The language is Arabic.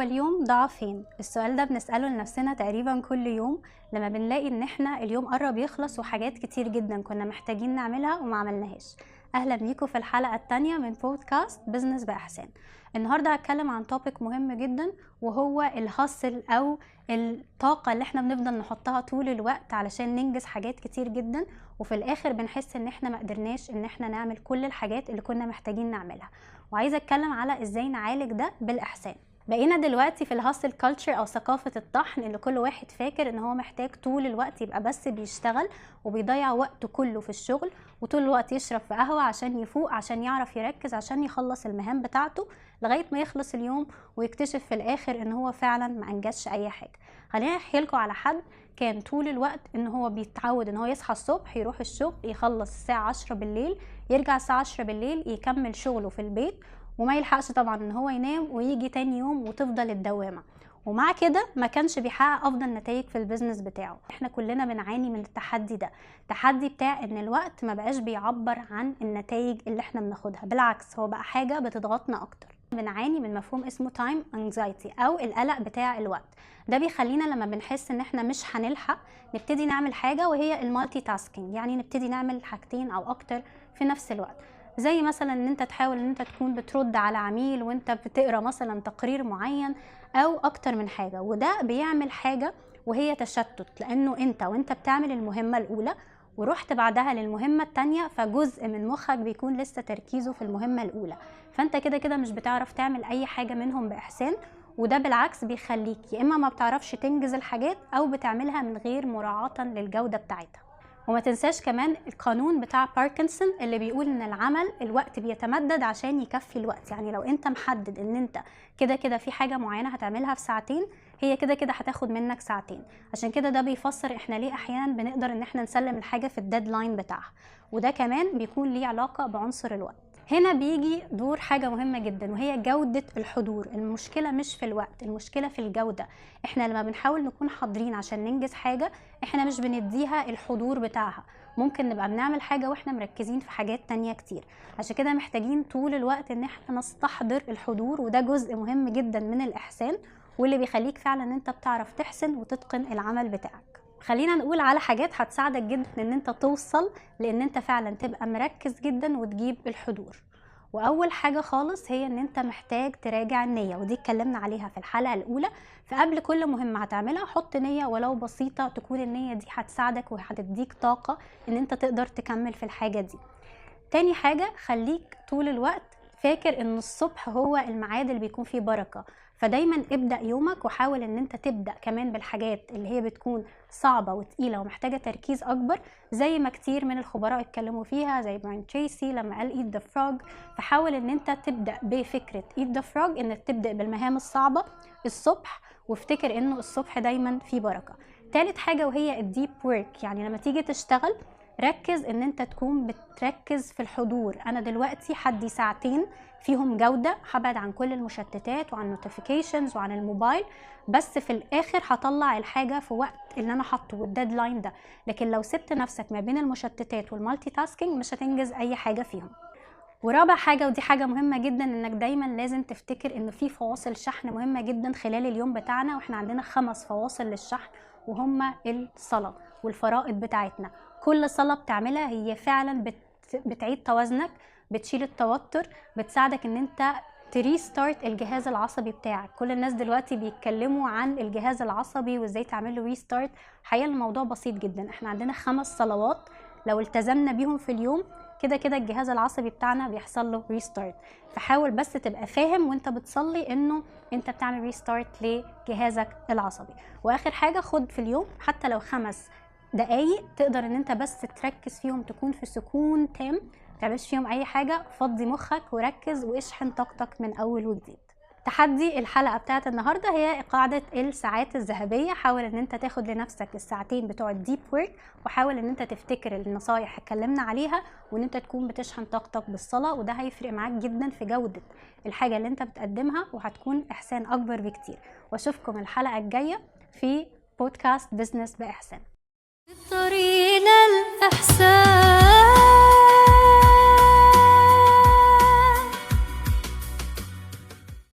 هو اليوم ضاع فين؟ السؤال ده بنسأله لنفسنا تقريبا كل يوم لما بنلاقي ان احنا اليوم قرب يخلص وحاجات كتير جدا كنا محتاجين نعملها وما عملناهاش. اهلا بيكم في الحلقة التانية من بودكاست بزنس بإحسان. النهاردة هتكلم عن توبيك مهم جدا، وهو الهاسل او الطاقة اللي احنا بنفضل نحطها طول الوقت علشان ننجز حاجات كتير جدا، وفي الاخر بنحس ان احنا ما قدرناش ان احنا نعمل كل الحاجات اللي كنا محتاجين نعملها. وعايزة اتكلم على ازاي نعالج ده بالإحسان. بقينا دلوقتي في الهاسل كالتشر او ثقافة الطحن، اللي كل واحد فاكر ان هو محتاج طول الوقت يبقى بس بيشتغل وبيضيع وقته كله في الشغل، وطول الوقت يشرب في قهوة عشان يفوق، عشان يعرف يركز، عشان يخلص المهام بتاعته لغاية ما يخلص اليوم ويكتشف في الاخر ان هو فعلا ما انجزش اي حاجة. خلينا احكي لكم على حد كان طول الوقت ان هو بيتعود ان هو يصحى الصبح يروح الشغل، يخلص الساعة 10 بالليل، يرجع الساعة 10 بالليل يكمل شغله في البيت، وما يلحقش طبعا ان هو ينام، ويجي تاني يوم وتفضل الدوامة. ومع كده ما كانش بيحقق افضل نتائج في البيزنس بتاعه. احنا كلنا بنعاني من التحدي ده، التحدي بتاع ان الوقت ما بقاش بيعبر عن النتائج اللي احنا بناخدها، بالعكس هو بقى حاجة بتضغطنا اكتر. بنعاني من مفهوم اسمه تايم انكزايتي او القلق بتاع الوقت. ده بيخلينا لما بنحس ان احنا مش هنلحق نبتدي نعمل حاجة، وهي المالتي تاسكينج، يعني نبتدي نعمل حاجتين او اكتر في نفس الوقت. زي مثلا ان انت تحاول ان انت تكون بترد على عميل وانت بتقرا مثلا تقرير معين او اكتر من حاجة، وده بيعمل حاجة وهي تشتت، لانه وانت بتعمل المهمة الاولى ورحت بعدها للمهمة التانية، فجزء من مخك بيكون لسه تركيزه في المهمة الاولى، فانت كده كده مش بتعرف تعمل اي حاجة منهم بإحسان. وده بالعكس بيخليك يا اما ما بتعرفش تنجز الحاجات او بتعملها من غير مراعاة للجودة بتاعتها. وما تنساش كمان القانون بتاع باركنسون اللي بيقول ان الوقت بيتمدد عشان يكفي الوقت. يعني لو انت محدد ان انت كده كده في حاجة معينة هتعملها في ساعتين، هي كده كده هتاخد منك ساعتين. عشان كده ده بيفسر احنا ليه احيانا بنقدر ان احنا نسلم الحاجة في الديدلاين بتاعها، وده كمان بيكون ليه علاقة بعنصر الوقت. هنا بيجي دور حاجة مهمة جدا، وهي جودة الحضور. المشكلة مش في الوقت، المشكلة في الجودة. احنا لما بنحاول نكون حاضرين عشان ننجز حاجة، احنا مش بنديها الحضور بتاعها. ممكن نبقى بنعمل حاجة واحنا مركزين في حاجات تانية كتير. عشان كده محتاجين طول الوقت ان احنا نستحضر الحضور، وده جزء مهم جدا من الإحسان، واللي بيخليك فعلا ان انت بتعرف تحسن وتتقن العمل بتاعك. خلينا نقول على حاجات هتساعدك جدا ان انت توصل لان انت فعلا تبقى مركز جدا وتجيب الحضور. واول حاجة خالص هي ان انت محتاج تراجع النية، ودي اتكلمنا عليها في الحلقة الاولى. فقبل كل مهمة هتعملها حط نية ولو بسيطة، تكون النية دي هتساعدك وهتديك طاقة ان انت تقدر تكمل في الحاجة دي. تاني حاجة، خليك طول الوقت فاكر ان الصبح هو الميعاد اللي بيكون فيه بركة. فدايما ابدأ يومك وحاول ان انت تبدأ كمان بالحاجات اللي هي بتكون صعبة وتقيلة ومحتاجة تركيز اكبر، زي ما كتير من الخبراء اتكلموا فيها، زي براين تريسي لما قال eat the frog. فحاول ان انت تبدأ بفكرة eat the frog، انك تبدأ بالمهام الصعبة الصبح، وافتكر انه الصبح دايما فيه بركة. تالت حاجة وهي الديب work، يعني لما تيجي تشتغل ركز ان انت تكون بتركز في الحضور. انا دلوقتي حدي ساعتين فيهم جودة، هبعد عن كل المشتتات وعن نوتيفيكيشنز وعن الموبايل، بس في الاخر هطلع الحاجة في وقت اللي انا حاطه والديدلاين ده. لكن لو سبت نفسك ما بين المشتتات والمالتي تاسكينج مش هتنجز اي حاجة فيهم. ورابع حاجة، ودي حاجة مهمة جدا، انك دايما لازم تفتكر ان في فواصل شحن مهمة جدا خلال اليوم بتاعنا، واحنا عندنا 5 فواصل للشحن، وهما الصلاة والفرائض بتاعتنا. كل صلاة بتعملها هي فعلا بتعيد توازنك، بتشيل التوتر، بتساعدك ان انت تريستارت الجهاز العصبي بتاعك. كل الناس دلوقتي بيتكلموا عن الجهاز العصبي وازاي تعمله ريستارت. حقيقة الموضوع بسيط جدا، احنا عندنا 5 صلوات لو التزمنا بيهم في اليوم كده كده الجهاز العصبي بتاعنا بيحصل له ريستارت. فحاول بس تبقى فاهم وانت بتصلي انه انت بتعمل ريستارت لجهازك العصبي. واخر حاجة، خد في اليوم حتى لو 5 دقايق تقدر ان انت بس تركز فيهم، تكون في سكون تام، متعملش فيهم اي حاجة، فضي مخك وركز واشحن طاقتك من اول وجديد. تحدي الحلقة بتاعت النهاردة هي قاعدة الساعات الذهبية. حاول ان انت تاخد لنفسك الساعتين بتوع الديب ورك، وحاول ان انت تفتكر النصايح اتكلمنا عليها، وان انت تكون بتشحن طاقتك بالصلاة، وده هيفرق معاك جدا في جودة الحاجة اللي انت بتقدمها، وهتكون احسان اكبر بكتير. واشوفكم الحلقة الجاية في بودكاست بزنس بإحسان. طريق الإحسان.